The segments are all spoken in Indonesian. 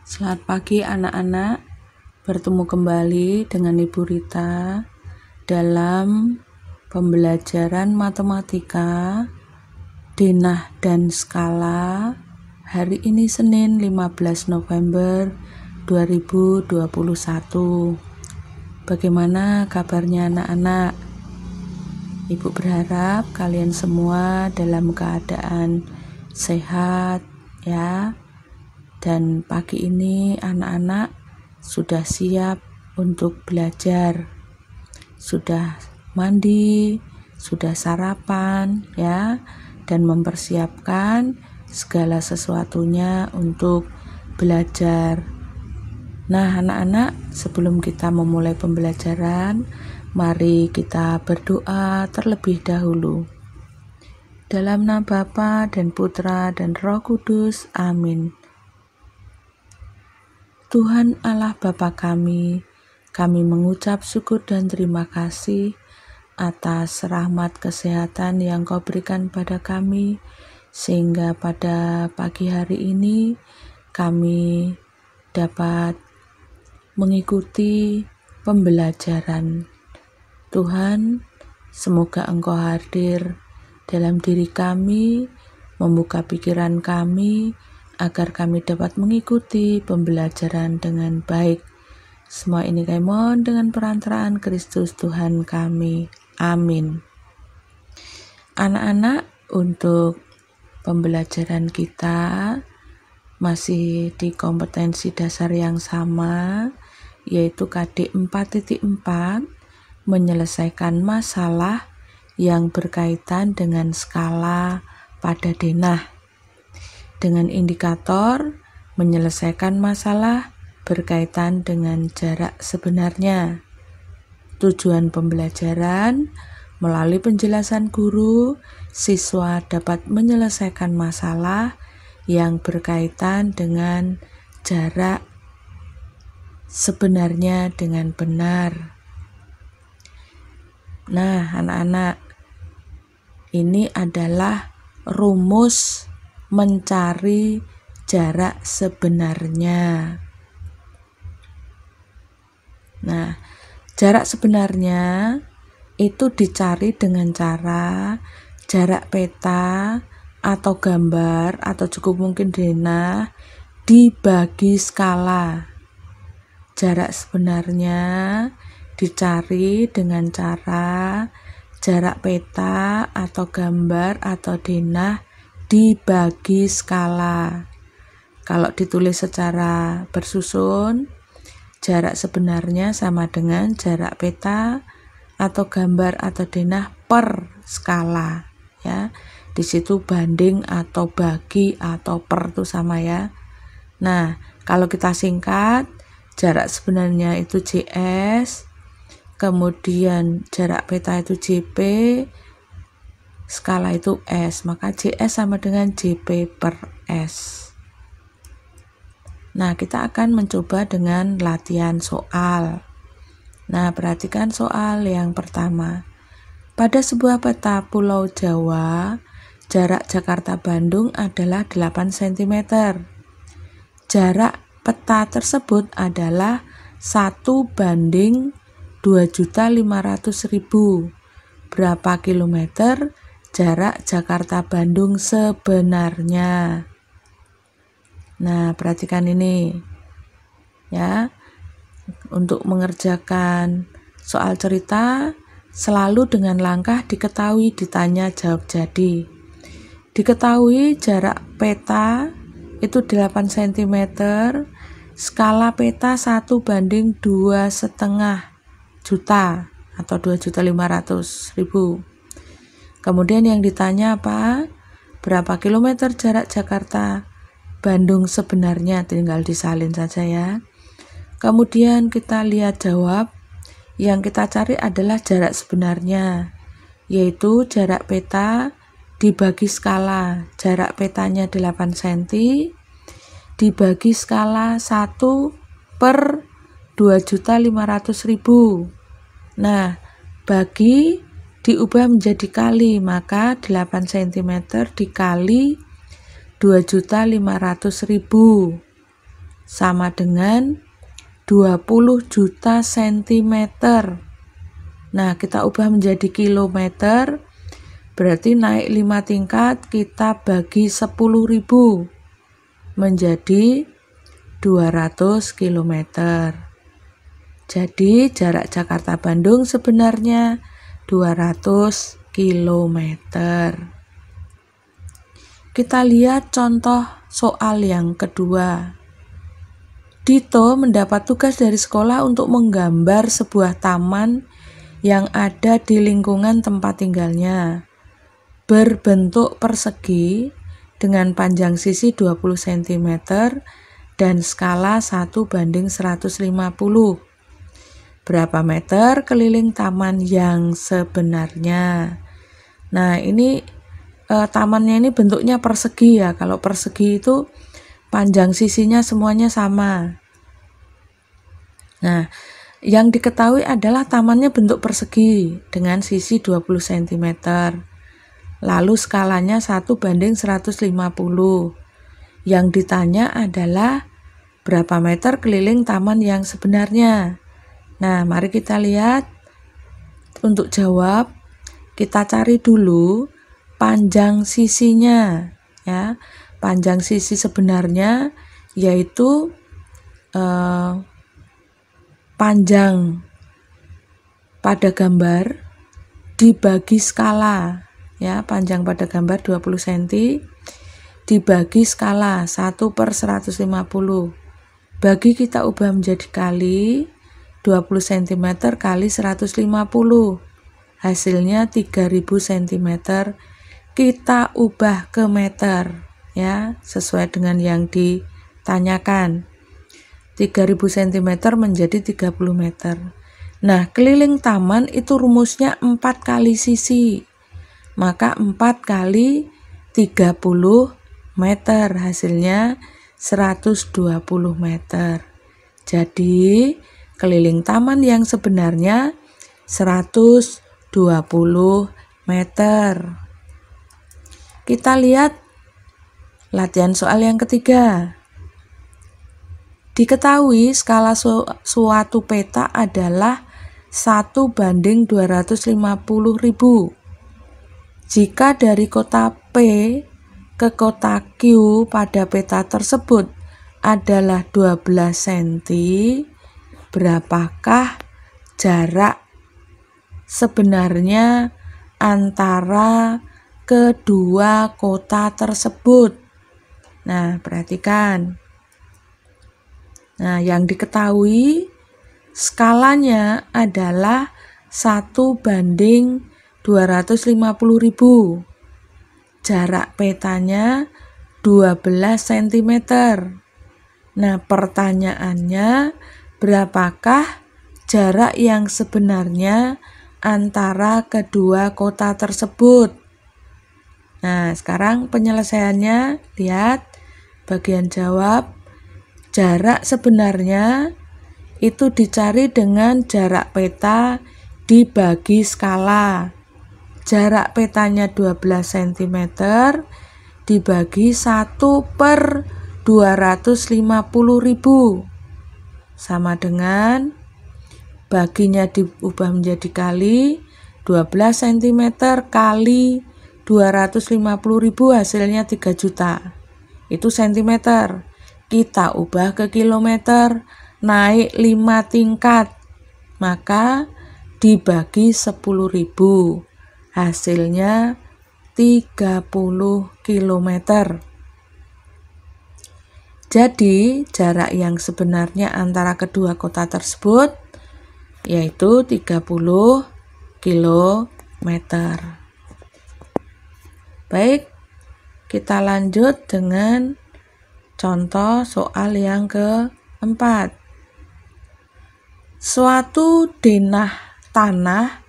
Selamat pagi anak-anak, bertemu kembali dengan Ibu Rita dalam pembelajaran matematika, denah dan skala. Hari ini Senin 15 November 2021. Bagaimana kabarnya anak-anak? Ibu berharap kalian semua dalam keadaan sehat ya. Dan pagi ini anak-anak sudah siap untuk belajar, sudah mandi, sudah sarapan ya, dan mempersiapkan segala sesuatunya untuk belajar. Nah anak-anak, sebelum kita memulai pembelajaran, mari kita berdoa terlebih dahulu. Dalam nama Bapa dan Putra dan Roh Kudus, amin. Tuhan Allah Bapa kami mengucap syukur dan terima kasih atas rahmat kesehatan yang Kau berikan pada kami, sehingga pada pagi hari ini kami dapat mengikuti pembelajaran. Tuhan, semoga Engkau hadir dalam diri kami, membuka pikiran kami, agar kami dapat mengikuti pembelajaran dengan baik. Semua ini kami mohon dengan perantaraan Kristus Tuhan kami. Amin. Anak-anak, untuk pembelajaran kita masih di kompetensi dasar yang sama, yaitu KD 4.4, menyelesaikan masalah yang berkaitan dengan skala pada denah. Dengan indikator menyelesaikan masalah berkaitan dengan jarak sebenarnya. Tujuan pembelajaran, melalui penjelasan guru, siswa dapat menyelesaikan masalah yang berkaitan dengan jarak sebenarnya dengan benar. Nah, anak-anak, ini adalah rumus mencari jarak sebenarnya. Nah, jarak sebenarnya itu dicari dengan cara jarak peta atau gambar atau cukup mungkin denah dibagi skala. Jarak sebenarnya dicari dengan cara jarak peta atau gambar atau denah dibagi skala. Kalau ditulis secara bersusun, jarak sebenarnya sama dengan jarak peta atau gambar atau denah per skala ya. Di situ banding atau bagi atau per itu sama ya. Nah, kalau kita singkat, jarak sebenarnya itu JS, kemudian jarak peta itu JP, skala itu S, maka JS sama dengan JP per S. Nah, kita akan mencoba dengan latihan soal. Nah, perhatikan soal yang pertama. Pada sebuah peta Pulau Jawa, jarak Jakarta-Bandung adalah 8 cm. Jarak peta tersebut adalah 1:2.500.000. Berapa kilometer jarak Jakarta-Bandung sebenarnya? Nah, perhatikan ini ya. Untuk mengerjakan soal cerita, selalu dengan langkah diketahui, ditanya, jawab jadi. Diketahui jarak peta itu 8 cm, skala peta 1:2,5 juta atau 2.500.000. Kemudian yang ditanya apa? Berapa kilometer jarak Jakarta Bandung sebenarnya, tinggal disalin saja ya. Kemudian kita lihat jawab. Yang kita cari adalah jarak sebenarnya, yaitu jarak peta dibagi skala. Jarak petanya 8 cm dibagi skala 1/2.500.000. Nah, bagi diubah menjadi kali, maka 8 cm dikali 2.500.000. sama dengan 20 juta sentimeter. Nah, kita ubah menjadi kilometer, berarti naik 5 tingkat, kita bagi 10.000 menjadi 200 km. Jadi jarak Jakarta-Bandung sebenarnya 200 km. Kita lihat contoh soal yang kedua. Dito mendapat tugas dari sekolah untuk menggambar sebuah taman yang ada di lingkungan tempat tinggalnya, berbentuk persegi dengan panjang sisi 20 cm dan skala 1:150. Berapa meter keliling taman yang sebenarnya? Nah, ini tamannya ini bentuknya persegi ya. Kalau persegi itu panjang sisinya semuanya sama. Nah, yang diketahui adalah tamannya bentuk persegi dengan sisi 20 cm. Lalu skalanya 1:150. Yang ditanya adalah berapa meter keliling taman yang sebenarnya. Nah, mari kita lihat. Untuk jawab, kita cari dulu panjang sisinya ya. Panjang sisi sebenarnya yaitu panjang pada gambar dibagi skala ya, panjang pada gambar 20 cm dibagi skala 1/150. Bagi kita ubah menjadi kali 20 cm kali 150. Hasilnya 3000 cm. Kita ubah ke meter ya, sesuai dengan yang ditanyakan. 3000 cm menjadi 30 meter. Nah, keliling taman itu rumusnya 4 kali sisi. Maka 4 kali 30 meter. Hasilnya 120 meter. Jadi, keliling taman yang sebenarnya 120 meter. Kita lihat latihan soal yang ketiga. Diketahui skala suatu peta adalah 1:250.000. Jika dari kota P ke kota Q pada peta tersebut adalah 12 cm, berapakah jarak sebenarnya antara kedua kota tersebut? Nah, perhatikan. Nah, yang diketahui skalanya adalah 1:250.000. Jarak petanya 12 cm. Nah, pertanyaannya, berapakah jarak yang sebenarnya antara kedua kota tersebut? Nah, sekarang penyelesaiannya, lihat bagian jawab. Jarak sebenarnya itu dicari dengan jarak peta dibagi skala. Jarak petanya 12 cm dibagi 1/250.000 sama dengan baginya diubah menjadi kali 12 cm kali 250.000, hasilnya 3 juta. Itu sentimeter. Kita ubah ke kilometer, naik 5 tingkat, maka dibagi 10.000, hasilnya 30 km. Jadi jarak yang sebenarnya antara kedua kota tersebut yaitu 30 km. Baik, kita lanjut dengan contoh soal yang keempat. Suatu denah tanah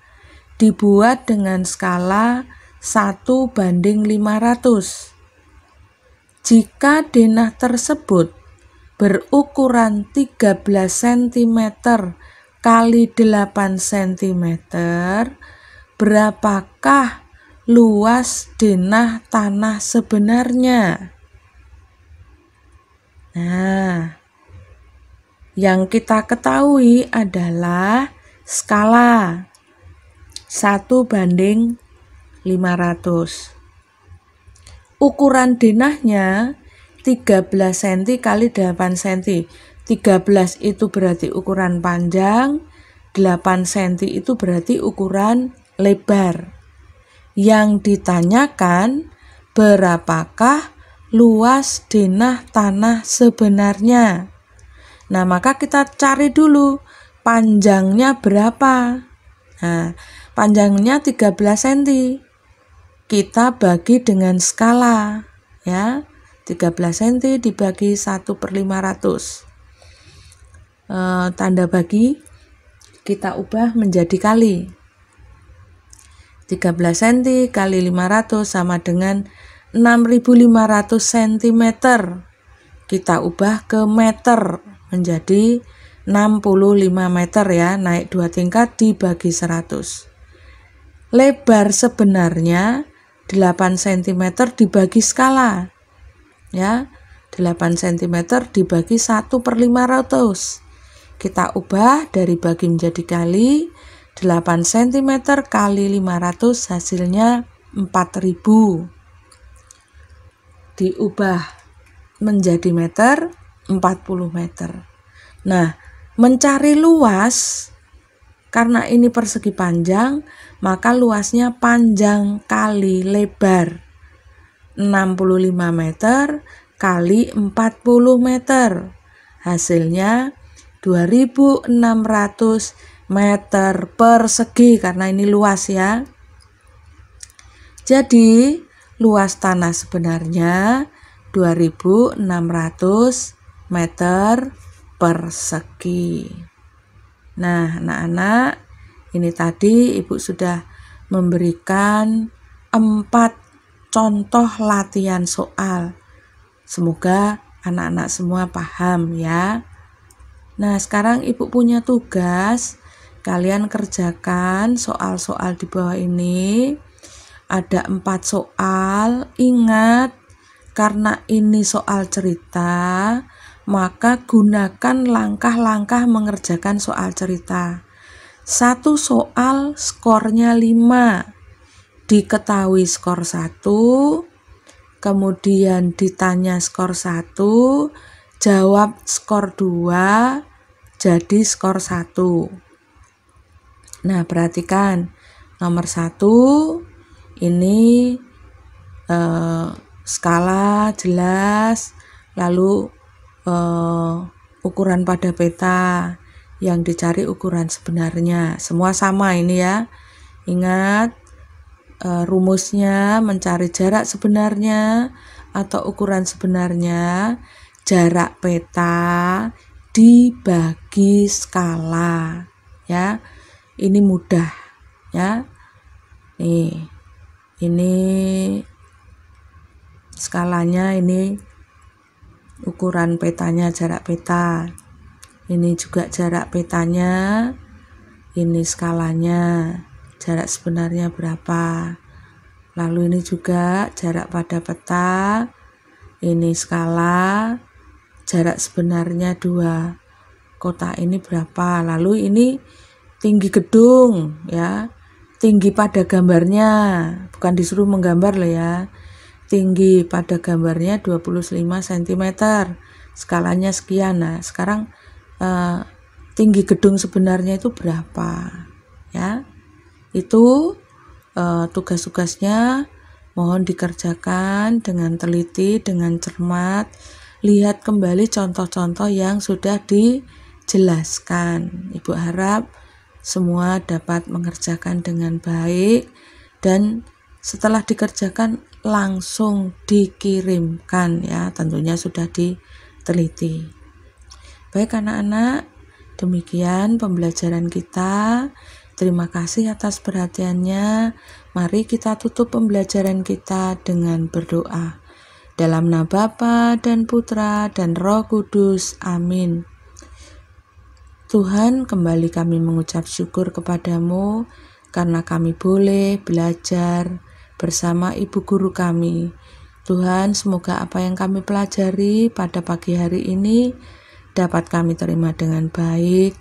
dibuat dengan skala 1:500. Jika denah tersebut berukuran 13 cm kali 8 cm, berapakah luas denah tanah sebenarnya? Nah, Yang kita ketahui adalah skala 1:500. Ukuran denahnya 13 cm kali 8 cm. 13 itu berarti ukuran panjang, 8 cm itu berarti ukuran lebar. Yang ditanyakan, berapakah luas denah tanah sebenarnya? Nah, maka kita cari dulu panjangnya berapa. Nah, panjangnya 13 cm. Kita bagi dengan skala, ya. 13 cm dibagi 1/500. Tanda bagi kita ubah menjadi kali. 13 cm kali 500 sama dengan 6.500 cm. Kita ubah ke meter menjadi 65 meter, ya, naik 2 tingkat dibagi 100. Lebar sebenarnya 8 cm dibagi skala, ya, 8 cm dibagi 1/500. Kita ubah dari bagi menjadi kali, 8 cm kali 500 hasilnya 4.000. Diubah menjadi meter, 40 meter. Nah, mencari luas, karena ini persegi panjang, maka luasnya panjang kali lebar. 65 meter kali 40 meter. Hasilnya 2.600 meter persegi, karena ini luas, ya. Jadi, luas tanah sebenarnya 2.600 meter persegi. Nah, anak-anak, ini tadi Ibu sudah memberikan 4 contoh latihan soal. Semoga anak-anak semua paham, ya. Nah, sekarang Ibu punya tugas. Kalian kerjakan soal-soal di bawah ini. Ada 4 soal. Ingat, karena ini soal cerita, maka gunakan langkah-langkah mengerjakan soal cerita. 1 soal skornya 5. Diketahui skor 1, kemudian ditanya skor 1, jawab skor 2, jadi skor 1. Nah, perhatikan nomor 1 ini skala jelas, lalu ukuran pada peta, yang dicari ukuran sebenarnya. Semua sama ini, ya. Ingat rumusnya, mencari jarak sebenarnya atau ukuran sebenarnya, jarak peta dibagi skala, ya. Ini mudah, ya. Ini skalanya, ini ukuran petanya, jarak peta. Ini juga jarak petanya, ini skalanya, jarak sebenarnya berapa. Lalu ini juga jarak pada peta, ini skala, jarak sebenarnya 2. Kotak ini berapa. Lalu ini tinggi gedung, ya. Tinggi pada gambarnya, bukan disuruh menggambar loh, ya. Tinggi pada gambarnya 25 cm, skalanya sekian. Nah, sekarang tinggi gedung sebenarnya itu berapa, ya. Itu tugas-tugasnya mohon dikerjakan dengan teliti, dengan cermat. Lihat kembali contoh-contoh yang sudah dijelaskan. Ibu harap semua dapat mengerjakan dengan baik, dan setelah dikerjakan langsung dikirimkan, ya, tentunya sudah diteliti. Baik anak-anak, demikian pembelajaran kita. Terima kasih atas perhatiannya. Mari kita tutup pembelajaran kita dengan berdoa. Dalam nama Bapa dan Putra dan Roh Kudus. Amin. Tuhan, kembali kami mengucap syukur kepadamu karena kami boleh belajar bersama Ibu Guru kami. Tuhan, semoga apa yang kami pelajari pada pagi hari ini dapat kami terima dengan baik,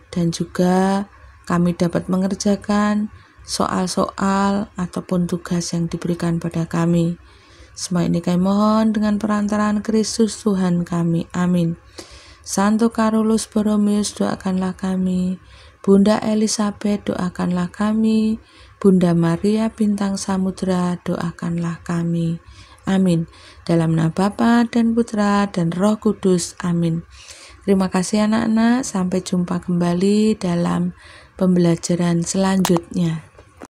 dan juga kami dapat mengerjakan soal-soal ataupun tugas yang diberikan pada kami. Semua ini kami mohon dengan perantaraan Kristus Tuhan kami. Amin. Santo Carolus Borromeus, doakanlah kami. Bunda Elizabeth, doakanlah kami. Bunda Maria Bintang Samudra, doakanlah kami. Amin. Dalam nama Bapa dan Putra dan Roh Kudus. Amin. Terima kasih anak-anak. Sampai jumpa kembali dalam pembelajaran selanjutnya.